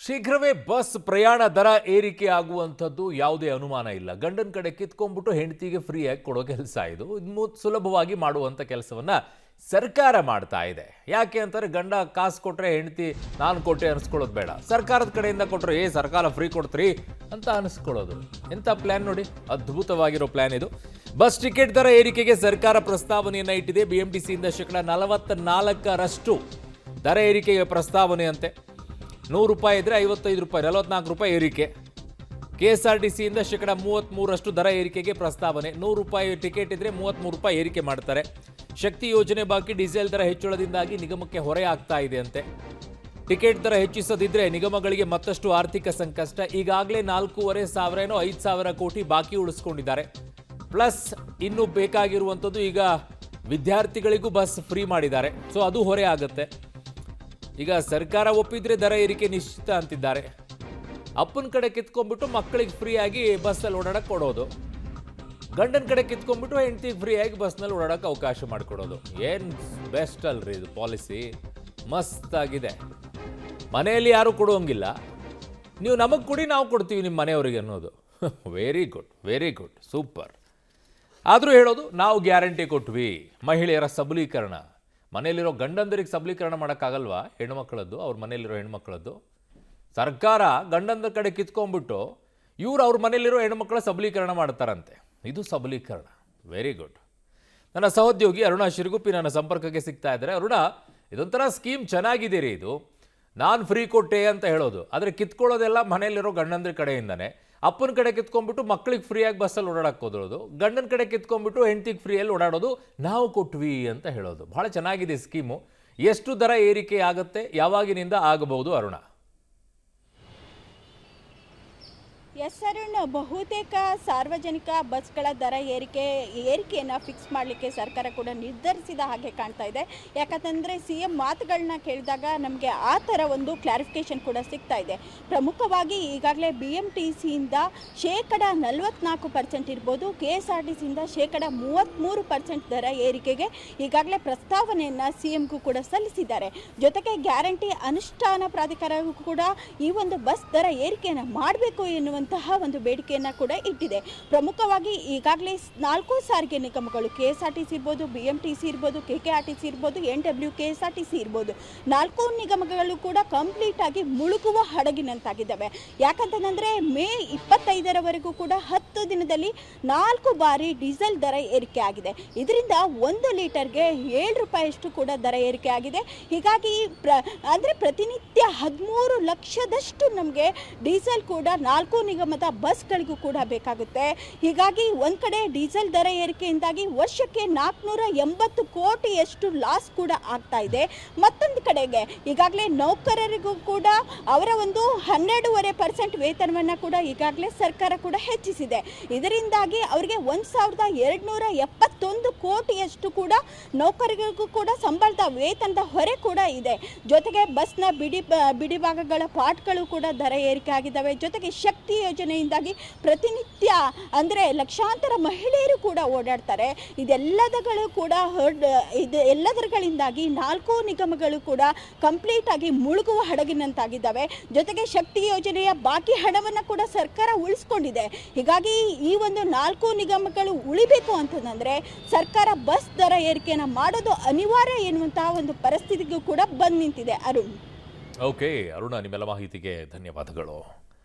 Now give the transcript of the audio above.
ಶೀಘ್ರವೇ ಬಸ್ ಪ್ರಯಾಣ ದರ ಏರಿಕೆ ಆಗುವಂಥದ್ದು ಯಾವುದೇ ಅನುಮಾನ ಇಲ್ಲ. ಗಂಡನ ಕಡೆ ಕಿತ್ಕೊಂಡ್ಬಿಟ್ಟು ಹೆಂಡತಿಗೆ ಫ್ರೀಯಾಗಿ ಕೊಡೋ ಕೆಲಸ ಇದು ಸುಲಭವಾಗಿ ಮಾಡುವಂಥ ಕೆಲಸವನ್ನ ಸರ್ಕಾರ ಮಾಡ್ತಾ ಇದೆ. ಯಾಕೆ ಅಂತಾರೆ, ಗಂಡ ಕಾಸು ಕೊಟ್ರೆ ಹೆಂಡತಿ ನಾನು ಕೊಟ್ಟೆ ಅನಿಸ್ಕೊಳ್ಳೋದು ಬೇಡ, ಸರ್ಕಾರದ ಕಡೆಯಿಂದ ಕೊಟ್ಟರೆ ಸರ್ಕಾರ ಫ್ರೀ ಕೊಡ್ತೀರಿ ಅಂತ ಅನಿಸ್ಕೊಳ್ಳೋದು. ಎಂಥ ಪ್ಲ್ಯಾನ್ ನೋಡಿ, ಅದ್ಭುತವಾಗಿರೋ ಪ್ಲ್ಯಾನ್ ಇದು. ಬಸ್ ಟಿಕೆಟ್ ದರ ಏರಿಕೆಗೆ ಸರ್ಕಾರ ಪ್ರಸ್ತಾವನೆಯನ್ನು ಇಟ್ಟಿದೆ. BMTCಯಿಂದ ₹44 ದರ ಏರಿಕೆಗೆ ಪ್ರಸ್ತಾವನೆ ಅಂತೆ. 100 ರೂಪಾಯಿ ಇದ್ರೆ 55 ರೂಪಾಯಿ, 44 ರೂಪಾಯಿ ಏರಿಕೆ. KSRTCಯಿಂದ ₹33 ದರ ಏರಿಕೆಗೆ ಪ್ರಸ್ತಾವನೆ. 100 ರೂಪಾಯಿ ಟಿಕೆಟ್ ಇದ್ರೆ 33 ರೂಪಾಯಿ ಏರಿಕೆ ಮಾಡ್ತಾರೆ. ಶಕ್ತಿ ಯೋಜನೆ ಬಾಕಿ ಡೀಸೆಲ್ ದರ ಹೆಚ್ಚಳದಿಂದಾಗಿ ನಿಗಮಕ್ಕೆ ಹೊರೆ ಆಗ್ತಾ ಇದೆ ಅಂತೆ. ಟಿಕೆಟ್ ದರ ಹೆಚ್ಚಿಸದಿದ್ರೆ ನಿಗಮಗಳಿಗೆ ಮತ್ತಷ್ಟು ಆರ್ಥಿಕ ಸಂಕಷ್ಟ. ಈಗಾಗಲೇ 4,500 5,000 ಕೋಟಿ ಬಾಕಿ ಉಳಿಸ್ಕೊಂಡಿದ್ದಾರೆ. ಪ್ಲಸ್ ಇನ್ನು ಬೇಕಾಗಿರುವಂಥದ್ದು, ಈಗ ವಿದ್ಯಾರ್ಥಿಗಳಿಗೂ ಬಸ್ ಫ್ರೀ ಮಾಡಿದ್ದಾರೆ, ಸೊ ಅದು ಹೊರೆ ಆಗುತ್ತೆ. ಈಗ ಸರ್ಕಾರ ಒಪ್ಪಿದ್ರೆ ದರ ಏರಿಕೆ ನಿಶ್ಚಿತ ಅಂತಿದ್ದಾರೆ. ಅಪ್ಪನ ಕಡೆ ಕಿತ್ಕೊಂಡ್ಬಿಟ್ಟು ಮಕ್ಕಳಿಗೆ ಫ್ರೀಯಾಗಿ ಬಸ್ಸಲ್ಲಿ ಓಡಾಡಕ್ಕೆ ಕೊಡೋದು, ಗಂಡನ ಕಡೆ ಕಿತ್ಕೊಂಡ್ಬಿಟ್ಟು ಹೆಂಡತಿಗೆ ಫ್ರೀಯಾಗಿ ಬಸ್ನಲ್ಲಿ ಓಡಾಡಕ್ಕೆ ಅವಕಾಶ ಮಾಡಿಕೊಡೋದು. ಏನು ಬೆಸ್ಟ್ ಅಲ್ರಿ ಇದು ಪಾಲಿಸಿ, ಮಸ್ತಾಗಿದೆ. ಮನೆಯಲ್ಲಿ ಯಾರೂ ಕೊಡೋಂಗಿಲ್ಲ, ನೀವು ನಮಗೆ ಕೊಡಿ ನಾವು ಕೊಡ್ತೀವಿ ನಿಮ್ಮ ಮನೆಯವರಿಗೆ ಅನ್ನೋದು. Very good, very good, super. ಆದರೂ ಹೇಳೋದು, ನಾವು ಗ್ಯಾರಂಟಿ ಕೊಟ್ವಿ. ಮಹಿಳೆಯರ ಸಬಲೀಕರಣ, ಮನೆಯಲ್ಲಿರೋ ಗಂಡಂದರಿಗೆ ಸಬಲೀಕರಣ ಮಾಡೋಕ್ಕಾಗಲ್ವಾ ಹೆಣ್ಮಕ್ಳದ್ದು, ಅವ್ರ ಮನೆಯಲ್ಲಿರೋ ಹೆಣ್ಮಕ್ಳದ್ದು? ಸರ್ಕಾರ ಗಂಡಂದ್ರ ಕಡೆ ಕಿತ್ಕೊಂಡ್ಬಿಟ್ಟು ಇವ್ರು ಅವ್ರ ಮನೆಯಲ್ಲಿರೋ ಹೆಣ್ಮಕ್ಳ ಸಬಲೀಕರಣ ಮಾಡ್ತಾರಂತೆ. ಇದು ಸಬಲೀಕರಣ. Very good. ನನ್ನ ಸಹೋದ್ಯೋಗಿ ಅರುಣಾ ಶಿರಗುಪ್ಪಿ ನನ್ನ ಸಂಪರ್ಕಕ್ಕೆ ಸಿಗ್ತಾ ಇದ್ದಾರೆ. ಅರುಣಾ, ಇದೊಂಥರ ಸ್ಕೀಮ್ ಚೆನ್ನಾಗಿದೆ ರೀ ಇದು. ನಾನು ಫ್ರೀ ಕೊಟ್ಟೆ ಅಂತ ಹೇಳೋದು, ಆದರೆ ಕಿತ್ಕೊಳ್ಳೋದೆಲ್ಲ ಮನೆಯಲ್ಲಿರೋ ಗಂಡಂದ್ರ ಕಡೆಯಿಂದನೇ. ಅಪ್ಪನ ಕಡೆ ಕಿತ್ಕೊಂಡ್ಬಿಟ್ಟು ಮಕ್ಕಳಿಗೆ ಫ್ರೀಯಾಗಿ ಬಸ್ಸಲ್ಲಿ ಓಡಾಡಕ್ಕೆ ಹೋದೋದು, ಗಂಡನ ಕಡೆ ಕಿತ್ಕೊಂಡ್ಬಿಟ್ಟು ಹೆಂಡತಿಗೆ ಫ್ರೀಯಲ್ಲಿ ಓಡಾಡೋದು, ನಾವು ಕೊಟ್ವಿ ಅಂತ ಹೇಳೋದು. ಬಹಳ ಚೆನ್ನಾಗಿದೆ ಸ್ಕೀಮು. ಎಷ್ಟು ದರ ಏರಿಕೆ ಆಗುತ್ತೆ, ಯಾವಾಗಿನಿಂದ ಆಗಬಹುದು ಅರುಣ? ಎಸ್ ಅರುಣ್, ಬಹುತೇಕ ಸಾರ್ವಜನಿಕ ಬಸ್ಗಳ ದರ ಏರಿಕೆಯನ್ನು ಫಿಕ್ಸ್ ಮಾಡಲಿಕ್ಕೆ ಸರ್ಕಾರ ಕೂಡ ನಿರ್ಧರಿಸಿದ ಹಾಗೆ ಕಾಣ್ತಾ ಇದೆ. ಯಾಕಂತಂದರೆ CM ಮಾತುಗಳನ್ನ ಕೇಳಿದಾಗ ನಮಗೆ ಆ ಥರ ಒಂದು ಕ್ಲಾರಿಫಿಕೇಶನ್ ಕೂಡ ಸಿಗ್ತಾ ಇದೆ. ಪ್ರಮುಖವಾಗಿ ಈಗಾಗಲೇ BMTCಯಿಂದ -44% ಇರ್ಬೋದು, KSRTCಯಿಂದ -33% ದರ ಏರಿಕೆಗೆ ಈಗಾಗಲೇ ಪ್ರಸ್ತಾವನೆಯನ್ನು CMಗೂ ಕೂಡ ಸಲ್ಲಿಸಿದ್ದಾರೆ. ಜೊತೆಗೆ ಗ್ಯಾರಂಟಿ ಅನುಷ್ಠಾನ ಪ್ರಾಧಿಕಾರಕ್ಕೂ ಕೂಡ ಈ ಒಂದು ಬಸ್ ದರ ಏರಿಕೆಯನ್ನು ಮಾಡಬೇಕು ಎನ್ನುವಂತಹ ಒಂದು ಬೇಡಿಕೆಯನ್ನು ಕೂಡ ಇಟ್ಟಿದೆ. ಪ್ರಮುಖವಾಗಿ ಈಗಾಗಲೇ 4 ಸಾರಿಗೆ ನಿಗಮಗಳು, KSRTC ಇರ್ಬೋದು, BMTC ಇರ್ಬೋದು, KKRTC ಇರ್ಬೋದು, NWKSRTC ಇರ್ಬೋದು, 4 ನಿಗಮಗಳು ಕೂಡ ಕಂಪ್ಲೀಟ್ ಆಗಿ ಮುಳುಗುವ ಹಡಗಿನಂತಾಗಿದ್ದಾವೆ. ಯಾಕಂತಂದರೆ ಮೇ 25ರವರೆಗೂ ಕೂಡ 10 ದಿನದಲ್ಲಿ 4 ಬಾರಿ ಡೀಸೆಲ್ ದರ ಏರಿಕೆ ಆಗಿದೆ. ಇದರಿಂದ 1 ಲೀಟರ್ಗೆ 7 ರೂಪಾಯಿಯಷ್ಟು ಕೂಡ ದರ ಏರಿಕೆ ಆಗಿದೆ. ಹೀಗಾಗಿ ಅಂದರೆ ಪ್ರತಿನಿತ್ಯ 13 ಲಕ್ಷದಷ್ಟು ನಮಗೆ ಡೀಸೆಲ್ ಕೂಡ 4 ನಿಗಮದ ಬಸ್ಗಳಿಗೂ ಕೂಡ ಬೇಕಾಗುತ್ತೆ. ಹೀಗಾಗಿ ಒಂದು ಕಡೆ ಡೀಸೆಲ್ ದರ ಏರಿಕೆಯಿಂದಾಗಿ ವರ್ಷಕ್ಕೆ 480 ಕೋಟಿಯಷ್ಟು ಲಾಸ್ ಕೂಡ ಆಗ್ತಾ ಇದೆ. ಮತ್ತೊಂದು ಕಡೆಗೆ ಈಗಾಗಲೇ ನೌಕರರಿಗೂ ಕೂಡ ಅವರ ಒಂದು 12.5% ವೇತನವನ್ನು ಕೂಡ ಈಗಾಗಲೇ ಸರ್ಕಾರ ಕೂಡ ಹೆಚ್ಚಿಸಿದೆ. ಇದರಿಂದಾಗಿ ಅವರಿಗೆ 1,271 ಕೋಟಿಯಷ್ಟು ಕೂಡ ನೌಕರರಿಗೂ ಕೂಡ ಸಂಬಳದ ವೇತನದ ಹೊರೆ ಕೂಡ ಇದೆ. ಜೊತೆಗೆ ಬಸ್ನ ಬಿಡಿ ಭಾಗಗಳ ಪಾರ್ಟ್ಗಳು ಕೂಡ ದರ ಏರಿಕೆ ಆಗಿದ್ದಾವೆ. ಜೊತೆಗೆ ಶಕ್ತಿ ಯೋಜನೆಯಿಂದಾಗಿ ಪ್ರತಿನಿತ್ಯ ಅಂದರೆ ಲಕ್ಷಾಂತರ ಮಹಿಳೆಯರು ಕೂಡ ಓಡಾಡ್ತಾರೆ. ಎಲ್ಲದರಗಳಿಂದಾಗಿ 4 ನಿಗಮಗಳು ಕೂಡ ಕಂಪ್ಲೀಟ್ ಆಗಿ ಮುಳುಗುವ ಹಡಗಿನಂತಾಗಿದ್ದಾವೆ. ಜೊತೆಗೆ ಶಕ್ತಿ ಯೋಜನೆಯ ಬಾಕಿ ಹಣವನ್ನು ಕೂಡ ಸರ್ಕಾರ ಉಳಿಸ್ಕೊಂಡಿದೆ. ಹೀಗಾಗಿ ಈ ಒಂದು 4 ನಿಗಮಗಳು ಉಳಿಬೇಕು ಅಂತಂದರೆ ಸರ್ಕಾರ ಬಸ್ ದರ ಏರಿಕೆಯನ್ನು ಮಾಡೋದು ಅನಿವಾರ್ಯ ಎನ್ನುವಂತಹ ಒಂದು ಪರಿಸ್ಥಿತಿಗೂ ಕೂಡ ಬಂದು ನಿಂತಿದೆ. ಅರುಣ್. ಓಕೆ ಅರುಣ, ನಿಮ್ಮೆಲ್ಲ ಮಾಹಿತಿಗೆ ಧನ್ಯವಾದಗಳು.